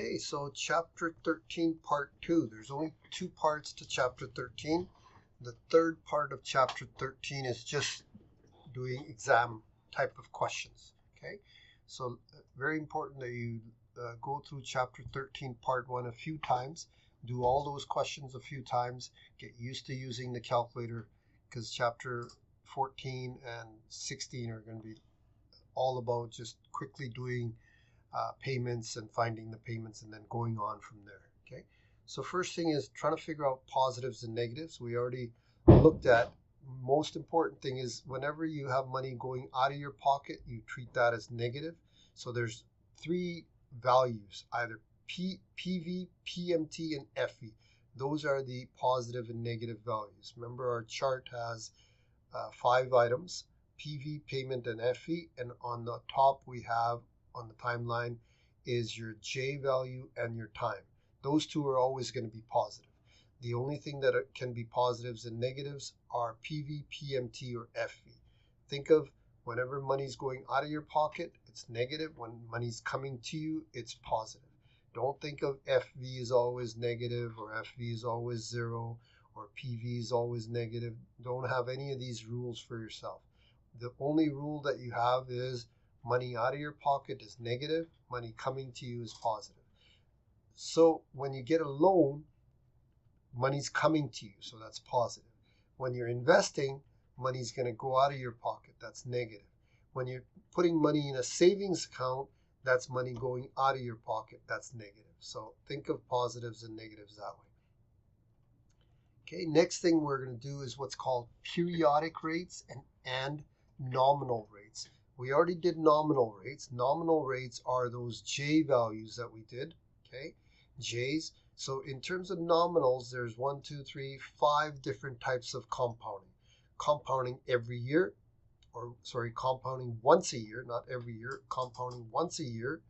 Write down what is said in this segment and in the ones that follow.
Okay, so chapter 13, part 2. There's only two parts to chapter 13. The third part of chapter 13 is just doing exam type of questions. Okay, so very important that you go through chapter 13, part 1 a few times. Do all those questions a few times. Get used to using the calculator because chapter 14 and 16 are going to be all about just quickly doing payments and finding the payments and then going on from there. Okay, so first thing is trying to figure out positives and negatives. We already looked at. Most important thing is whenever you have money going out of your pocket, you treat that as negative. So there's three values, either PV, PMT, and FV. Those are the positive and negative values. Remember, our chart has 5 items: PV, payment, and FV. And on the top we have on the timeline is your J value and your time. Those two are always going to be positive. The only thing that can be positives and negatives are PV, PMT, or FV. Think of whenever money's going out of your pocket, it's negative. When money's coming to you, it's positive. Don't think of FV is always negative or FV is always zero or PV is always negative. Don't have any of these rules for yourself. The only rule that you have is money out of your pocket is negative, money coming to you is positive. So when you get a loan, money's coming to you, so that's positive. When you're investing, money's going to go out of your pocket, that's negative. When you're putting money in a savings account, that's money going out of your pocket, that's negative. So think of positives and negatives that way. Okay, next thing we're going to do is what's called periodic rates and nominal rates. We already did nominal rates. Nominal rates are those J values that we did, okay, J's. So in terms of nominals, there's 1, 2, 3, 5 different types of compounding. Compounding every year, compounding once a year, not every year, compounding once a year,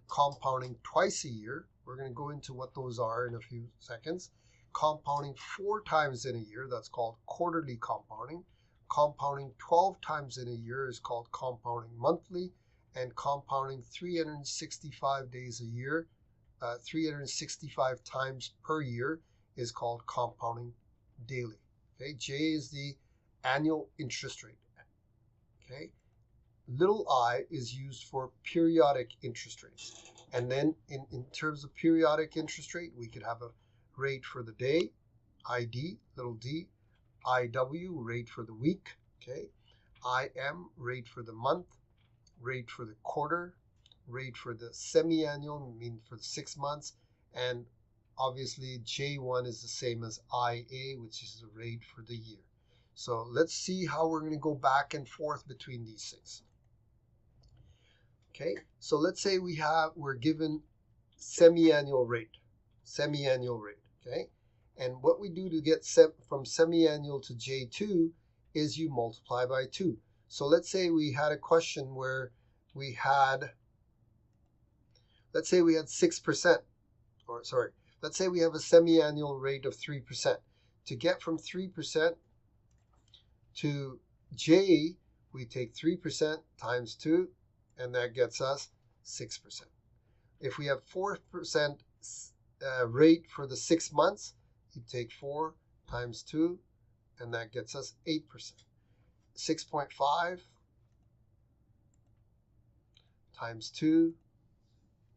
compounding twice a year. We're going to go into what those are in a few seconds. Compounding 4 times in a year, that's called quarterly compounding. Compounding 12 times in a year is called compounding monthly, and compounding 365 days a year, 365 times per year is called compounding daily. Okay, J is the annual interest rate. Okay, little I is used for periodic interest rates. And then in terms of periodic interest rate, we could have a rate for the day, ID, little d, IW, rate for the week, okay, IM, rate for the month, rate for the quarter, rate for the semi-annual, mean for the 6 months, and obviously J1 is the same as IA, which is the rate for the year. So let's see how we're going to go back and forth between these things. Okay, so let's say we're given semi-annual rate, okay? And what we do to get from semi-annual to J2 is you multiply by 2. So let's say we had a question where we had, let's say we had 6%, or sorry, let's say we have a semi-annual rate of 3%. To get from 3% to J, we take 3% times 2, and that gets us 6%. If we have 4% rate for the 6 months, you take 4 times 2, and that gets us 8%. 6.5 times 2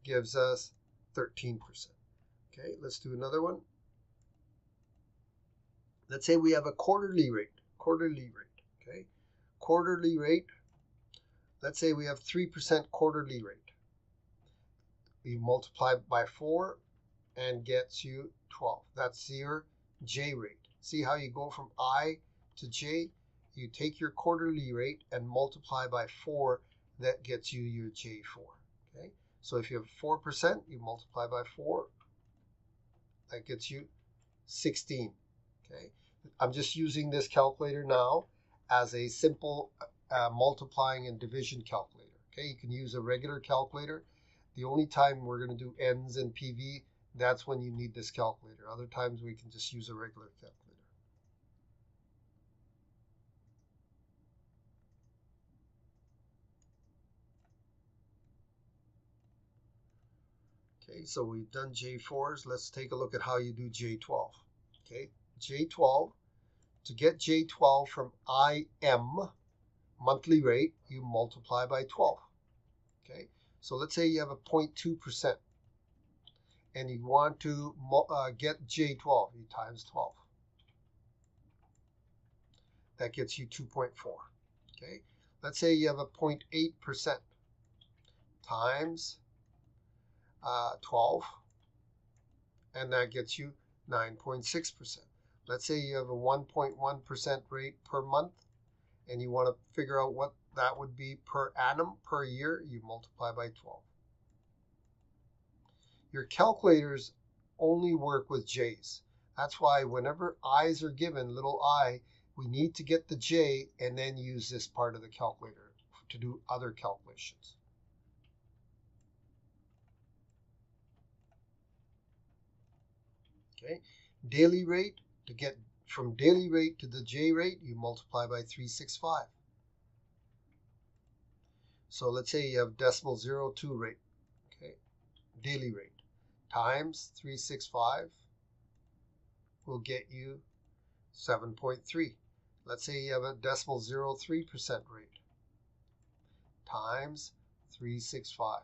gives us 13%. Okay, let's do another one. Let's say we have a quarterly rate, okay? Quarterly rate, let's say we have 3% quarterly rate. We multiply by 4 and gets you 12. That's your J rate. See how you go from I to J? You take your quarterly rate and multiply by 4. That gets you your J4. Okay? So if you have 4%, you multiply by 4. That gets you 16. Okay? I'm just using this calculator now as a simple multiplying and division calculator. Okay? You can use a regular calculator. The only time we're going to do ends and PV, that's when you need this calculator. Other times we can just use a regular calculator. Okay, so we've done J4s. Let's take a look at how you do J12. Okay, J12, to get J12 from IM, monthly rate, you multiply by 12. Okay, so let's say you have a 0.2% and you want to get J12, you times 12. That gets you 2.4. Okay, let's say you have a 0.8% times 12, and that gets you 9.6%. Let's say you have a 1.1% rate per month, and you want to figure out what that would be per annum, per year, you multiply by 12. Your calculators only work with J's. That's why whenever I's are given, little I, we need to get the J and then use this part of the calculator to do other calculations. Okay, daily rate, to get from daily rate to the J rate, you multiply by 365. So let's say you have decimal 02 rate, okay, daily rate, times 365 will get you 7.3. Let's say you have a decimal 03% rate, times 365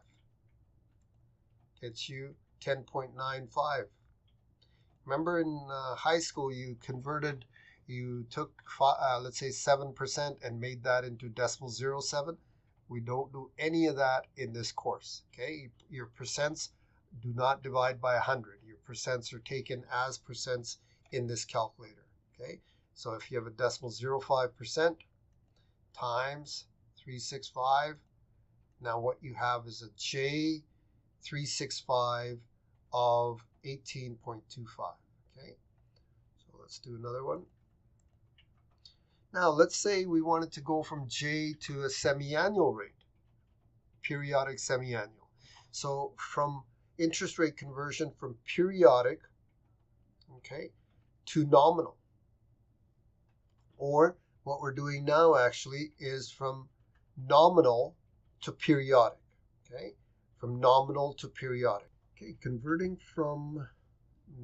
gets you 10.95. Remember in high school you converted, you took let's say 7% and made that into decimal 07. We don't do any of that in this course. Okay, your percents do not divide by 100. Your percents are taken as percents in this calculator. Okay, so if you have a decimal 05% times 365, now what you have is a J 365 of 18.25. Okay, so let's do another one. Now let's say we wanted to go from J to a semi-annual rate, periodic semi-annual. So from interest rate conversion from periodic, okay, to nominal. Or what we're doing now actually is from nominal to periodic, okay, from nominal to periodic. Okay, converting from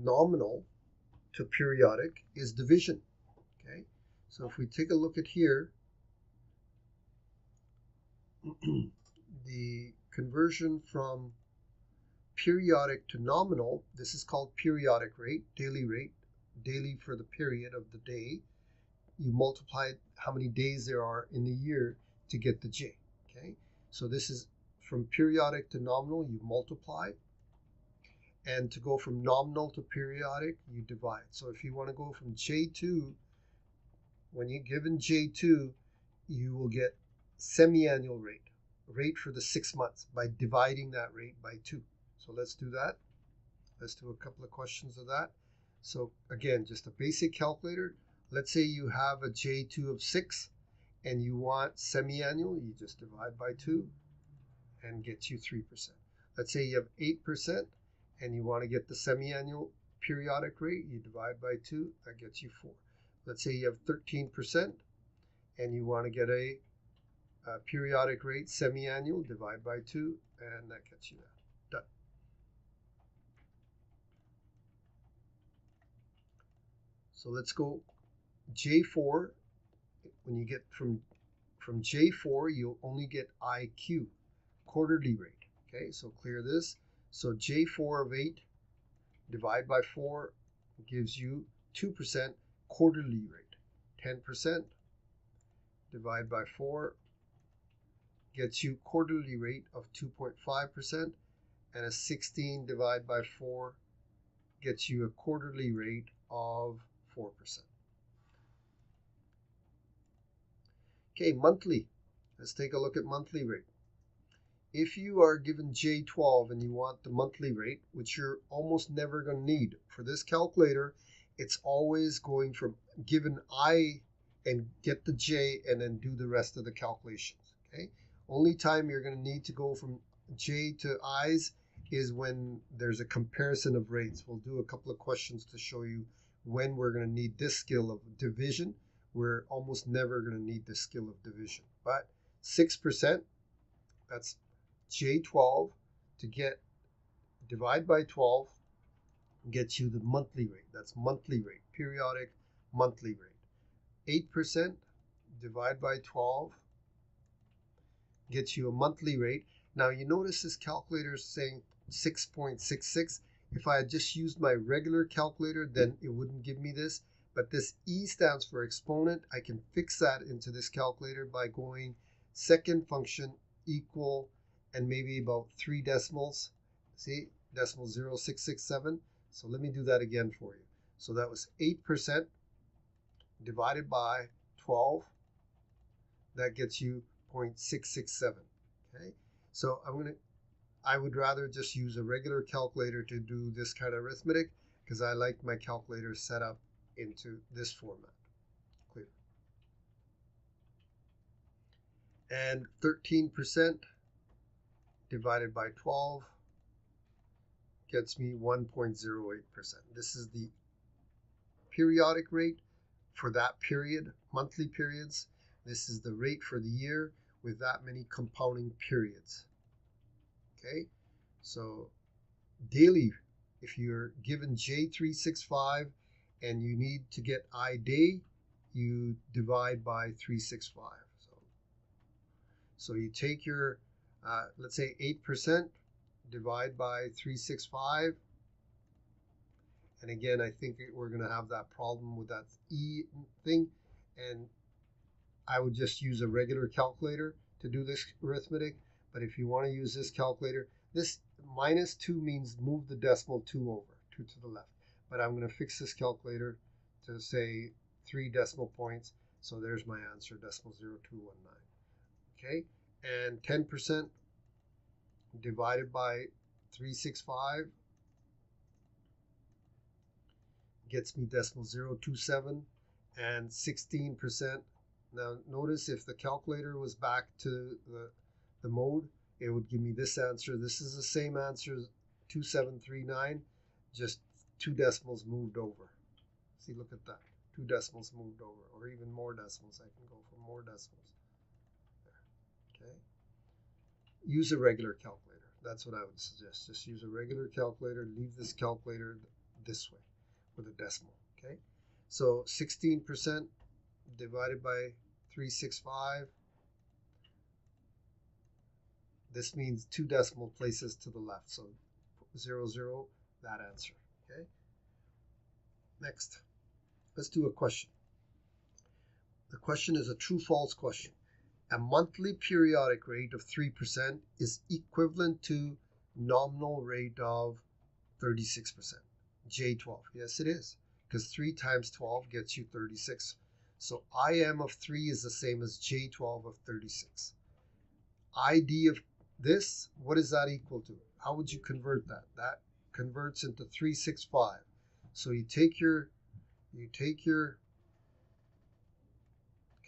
nominal to periodic is division. Okay, so if we take a look at here, the conversion from periodic to nominal, this is called periodic rate, daily for the period of the day. You multiply how many days there are in the year to get the J. Okay, so this is from periodic to nominal, you multiply. And to go from nominal to periodic, you divide. So if you want to go from J2, when you're given J2, you will get semi-annual rate for the 6 months by dividing that rate by 2. So let's do that. Let's do a couple of questions of that. So again, just a basic calculator. Let's say you have a J2 of 6 and you want semi-annual, you just divide by 2 and get you 3%. Let's say you have 8% and you want to get the semi-annual periodic rate, you divide by 2, that gets you 4. Let's say you have 13% and you want to get a periodic rate semi-annual, divide by 2, and that gets you that. Done. So let's go J4. When you get from J4, you'll only get IQ, quarterly rate. Okay, so clear this. So J4 of 8 divide by 4 gives you 2% quarterly rate. 10% divide by 4 gets you quarterly rate of 2.5%, and a 16 divided by 4 gets you a quarterly rate of 4%. Okay, monthly. Let's take a look at monthly rate. If you are given J12 and you want the monthly rate, which you're almost never going to need, for this calculator, it's always going from given I and get the J and then do the rest of the calculations. Okay, only time you're going to need to go from J to I's is when there's a comparison of rates. We'll do a couple of questions to show you when we're going to need this skill of division. We're almost never going to need the skill of division. But 6%, that's J12 to get divide by 12 gets you the monthly rate. That's monthly rate, periodic monthly rate. 8% divide by 12 gets you a monthly rate. Now you notice this calculator is saying 6.66. If I had just used my regular calculator, then it wouldn't give me this. But this E stands for exponent. I can fix that into this calculator by going second function equal and maybe about 3 decimals. See, decimal 0.667. So let me do that again for you. So that was 8% divided by 12. That gets you 0.667. Okay, so I would rather just use a regular calculator to do this kind of arithmetic because I like my calculator set up into this format. Clear. And 13% divided by 12 gets me 1.08%. This is the periodic rate for that period, monthly periods. This is the rate for the year with that many compounding periods. Okay, so daily, if you're given J365 and you need to get I day, you divide by 365. So you take your, let's say 8%, divide by 365. And again, I think we're going to have that problem with that E thing. And I would just use a regular calculator to do this arithmetic. But if you want to use this calculator, this -2 means move the decimal 2 over, 2 to the left. But I'm going to fix this calculator to say 3 decimal points. So there's my answer, decimal 0219. Okay, and 10% divided by 365 gets me decimal 027, and 16%. Now notice if the calculator was back to the mode, it would give me this answer. This is the same answer as 2739, just 2 decimals moved over. See, look at that. 2 decimals moved over, or even more decimals. I can go for more decimals. There. Okay. Use a regular calculator. That's what I would suggest. Just use a regular calculator. Leave this calculator this way with a decimal. Okay. So 16% divided by 365. This means 2 decimal places to the left. So 00, that answer. Okay. Next, let's do a question. The question is a true-false question. A monthly periodic rate of 3% is equivalent to nominal rate of 36%. J12. Yes, it is, because 3 times 12 gets you 36. So IM of 3 is the same as J12 of 36. ID of this, what is that equal to? How would you convert that? That converts into 365. So you take your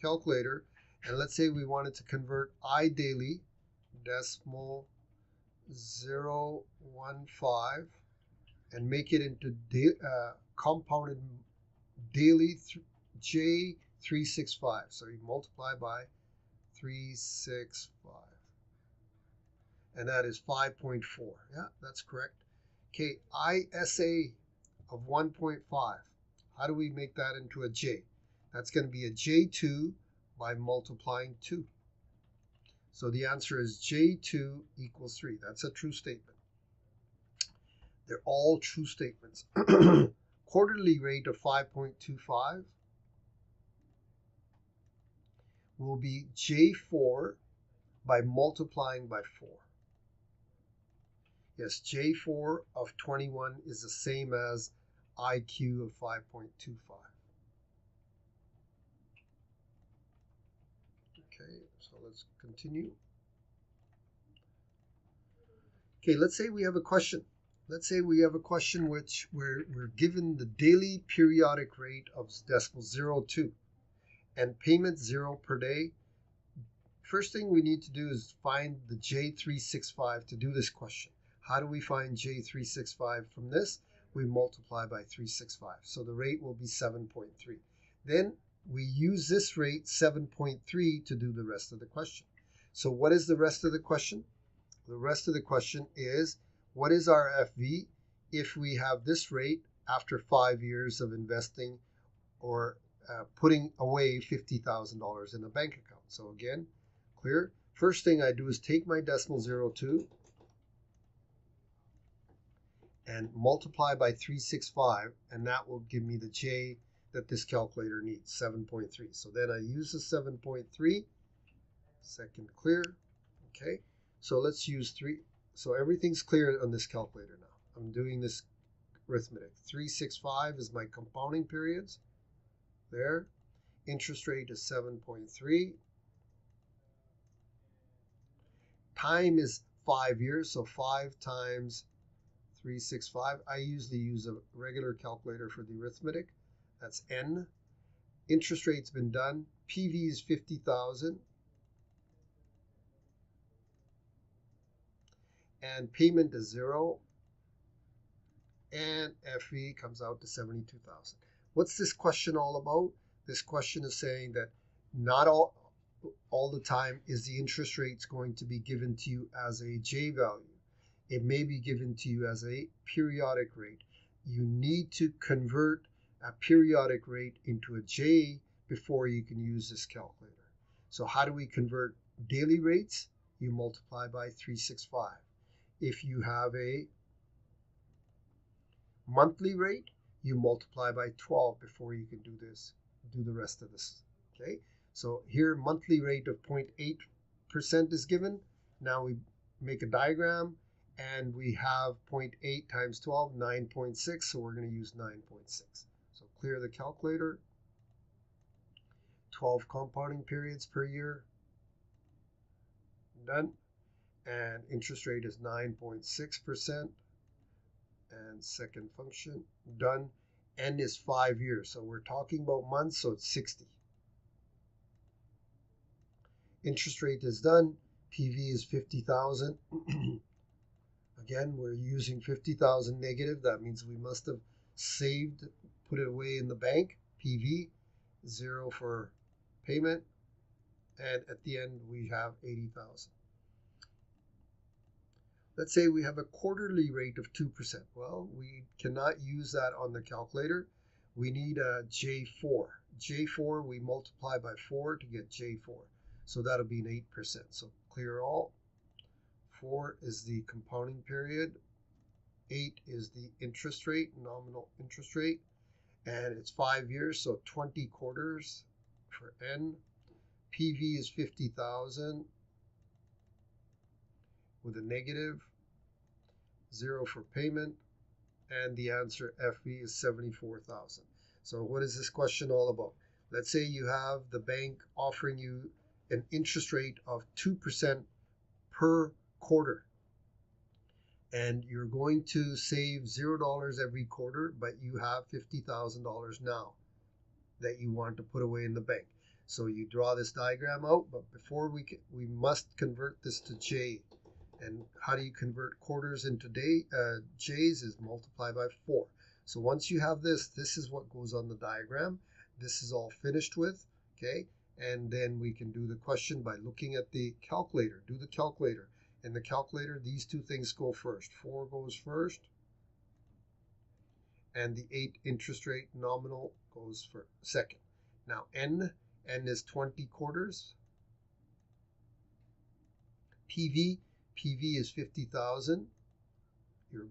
calculator, and let's say we wanted to convert I daily, decimal 0.15, and make it into compounded daily J365. So you multiply by 365. And that is 5.4. Yeah, that's correct. Okay, ISA of 1.5. How do we make that into a J? That's going to be a J2 by multiplying 2. So the answer is J2 equals 3. That's a true statement. They're all true statements. Quarterly rate of 5.25 will be J4 by multiplying by 4. Yes, J4 of 21 is the same as IQ of 5.25. Okay, so let's continue. Okay, let's say we have a question. Let's say we have a question which we're given the daily periodic rate of decimal 02 and payment 0 per day. First thing we need to do is find the J365 to do this question. How do we find J365 from this? We multiply by 365. So the rate will be 7.3. Then we use this rate 7.3 to do the rest of the question. So what is the rest of the question? The rest of the question is What is our FV if we have this rate after 5 years of investing or putting away $50,000 in a bank account? So again, clear. First thing I do is take my decimal 02 and multiply by 365, and that will give me the J that this calculator needs, 7.3. So then I use the 7.3, second clear. Okay, so let's use 3. So everything's clear on this calculator now. I'm doing this arithmetic. 365 is my compounding periods. There. Interest rate is 7.3. Time is 5 years, so 5 times 365. I usually use a regular calculator for the arithmetic. That's N. Interest rate's been done. PV is 50,000. And payment is 0. And FV comes out to 72,000. What's this question all about? This question is saying that not all the time is the interest rates going to be given to you as a J value. It may be given to you as a periodic rate. You need to convert a periodic rate into a J before you can use this calculator. So how do we convert daily rates? You multiply by 365. If you have a monthly rate, you multiply by 12 before you can do the rest of this. Okay, so here monthly rate of 0.8% is given. Now we make a diagram, and we have 0.8 times 12, 9.6, so we're going to use 9.6. So clear the calculator. 12 compounding periods per year. Done. And interest rate is 9.6%. And second function, done. N is 5 years, so we're talking about months, so it's 60. Interest rate is done. PV is 50,000. Again, we're using 50,000 negative. That means we must have saved, put it away in the bank. PV, 0 for payment. And at the end, we have 80,000. Let's say we have a quarterly rate of 2%. Well, we cannot use that on the calculator. We need a J4. J4, we multiply by 4 to get J4. So that'll be an 8%. So clear all. 4 is the compounding period. 8 is the interest rate, nominal interest rate. And it's 5 years, so 20 quarters for N. PV is 50,000. With a negative, 0 for payment, and the answer FV is 74,000. So what is this question all about? Let's say you have the bank offering you an interest rate of 2% per quarter, and you're going to save $0 every quarter, but you have $50,000 now that you want to put away in the bank. So you draw this diagram out, but before we must convert this to J. And how do you convert quarters into J's is multiply by 4. So once you have this, this is what goes on the diagram. This is all finished with, okay? And then we can do the question by looking at the calculator. Do the calculator. In the calculator, these two things go first. 4 goes first, and the 8 interest rate nominal goes for second. Now N is 20 quarters. PV is 50,000. You're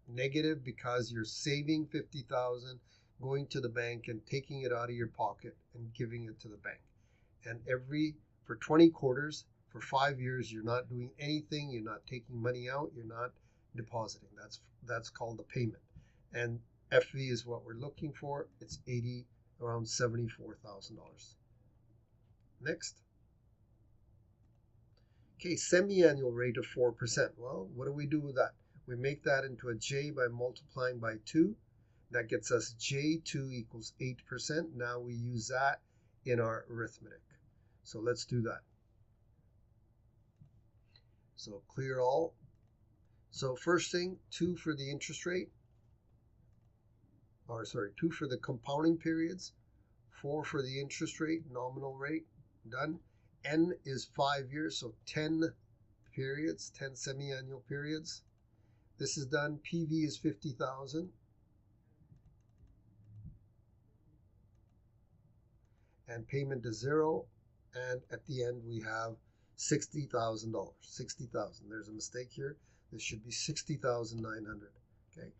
negative because you're saving 50,000, going to the bank and taking it out of your pocket and giving it to the bank. And for 20 quarters, for 5 years, you're not doing anything. You're not taking money out. You're not depositing. That's called the payment. And FV is what we're looking for. It's around $74,000. Next. Okay, semi-annual rate of 4%. Well, what do we do with that? We make that into a J by multiplying by 2. That gets us J2 equals 8%. Now we use that in our arithmetic. So let's do that. So clear all. So first thing, 2 for the interest rate. 2 for the compounding periods. 4 for the interest rate, nominal rate. Done. N is 5 years, so 10 periods, 10 semi-annual periods. This is done. PV is 50,000. And payment is 0. And at the end, we have $60,000. 60,000. There's a mistake here. This should be 60,900. Okay.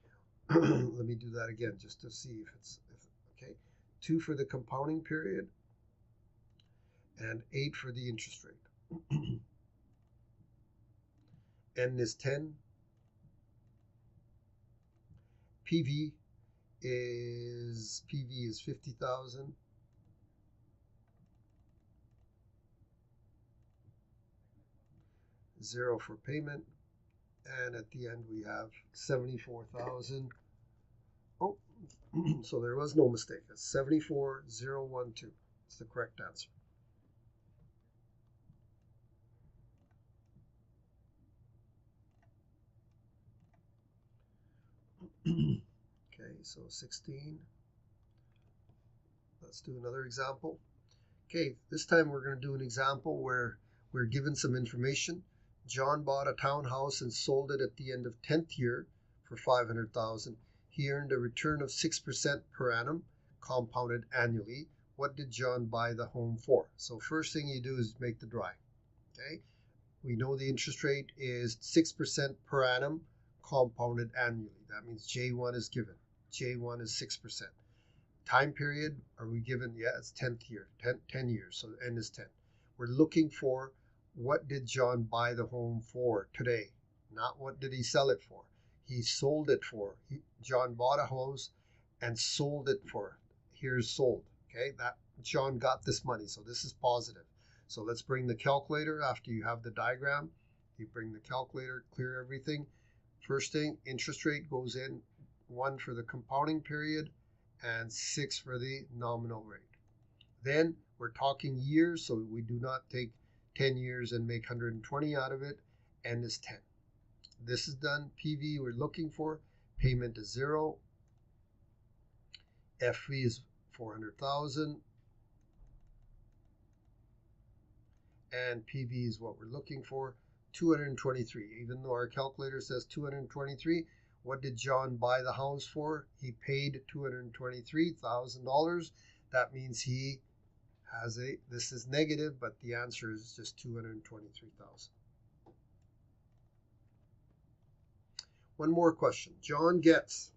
Let me do that again just to see if it's okay. 2 for the compounding period and 8 for the interest rate. N is 10. PV is 50,000. Zero for payment, and at the end we have 74,000. Oh, so there was no mistake. It's 74,012. It's the correct answer. Okay, so 16. Let's do another example. Okay, this time we're going to do an example where we're given some information. John bought a townhouse and sold it at the end of 10th year for $500,000. He earned a return of 6% per annum, compounded annually. What did John buy the home for? So first thing you do is make the drawing. Okay, we know the interest rate is 6% per annum, compounded annually. That means J1 is given. J1 is 6%. Time period, are we given? Yeah, it's 10th year, 10 years, so the N is 10. We're looking for what did John buy the home for today, not what did he sell it for. He sold it for. John bought a house and sold it for. Here's sold. Okay, that John got this money, so this is positive. So let's bring the calculator after you have the diagram. You bring the calculator, clear everything. First thing, interest rate goes in, 1 for the compounding period and 6 for the nominal rate. Then we're talking years, so we do not take 10 years and make 120 out of it. N is 10. This is done. PV we're looking for. Payment is 0. FV is 400,000. And PV is what we're looking for. 223. Even though our calculator says 223, what did John buy the house for? He paid $223,000. That means he has this is negative, but the answer is just 223,000. One more question. John gets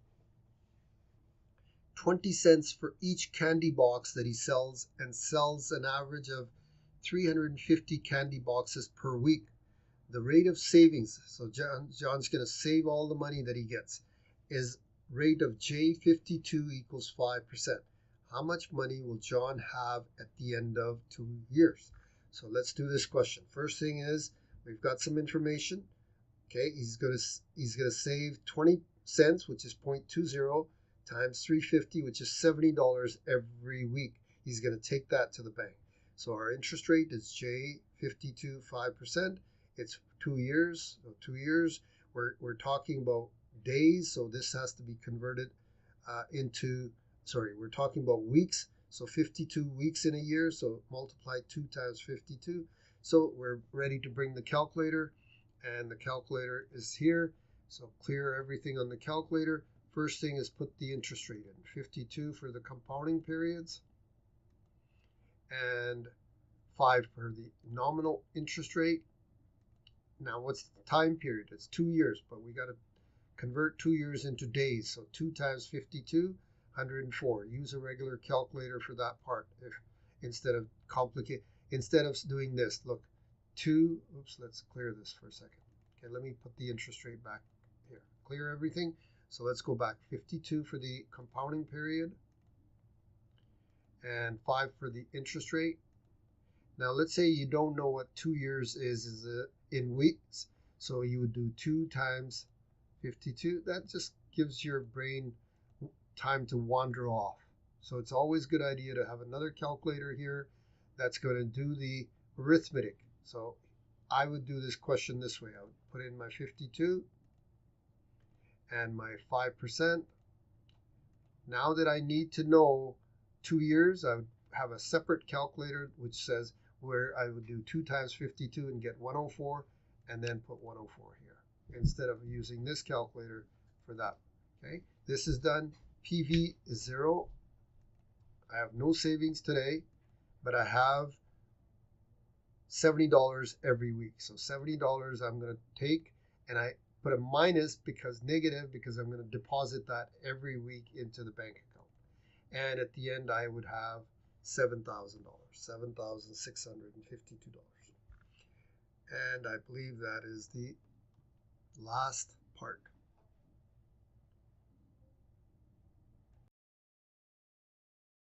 20 cents for each candy box that he sells and sells an average of 350 candy boxes per week. The rate of savings, so John's going to save all the money that he gets, is rate of J52 equals 5%. How much money will John have at the end of 2 years? So let's do this question. First thing is, we've got some information. Okay, he's going to save 20 cents, which is 0.20, times 350, which is $70 every week. He's going to take that to the bank. So our interest rate is J52 5%. It's 2 years. So 2 years. We're talking about days, so this has to be converted we're talking about weeks, so 52 weeks in a year, so multiply 2 times 52. So we're ready to bring the calculator, and the calculator is here. So clear everything on the calculator. First thing is put the interest rate in, 52 for the compounding periods, and 5 for the nominal interest rate. Now what's the time period? It's 2 years, but we got to convert 2 years into days, so 2 times 52, 104. Use a regular calculator for that part. Instead of doing this, look, let's clear this for a second. Okay, let me put the interest rate back here. Clear everything. So let's go back. 52 for the compounding period and 5 for the interest rate. Now let's say you don't know what 2 years is in weeks, so you would do 2 times 52. That just gives your brain time to wander off. So it's always a good idea to have another calculator here that's going to do the arithmetic. So I would do this question this way. I would put in my 52 and my 5%. Now that I need to know 2 years, I would have a separate calculator which says where I would do 2 times 52 and get 104, and then put 104 here. instead of using this calculator for that. Okay, this is done. PV is 0. I have no savings today, but I have $70 every week. So $70 I'm going to take, and I put a minus because negative, because I'm going to deposit that every week into the bank account. And at the end, I would have $7,000, $7,652. And I believe that is the last part.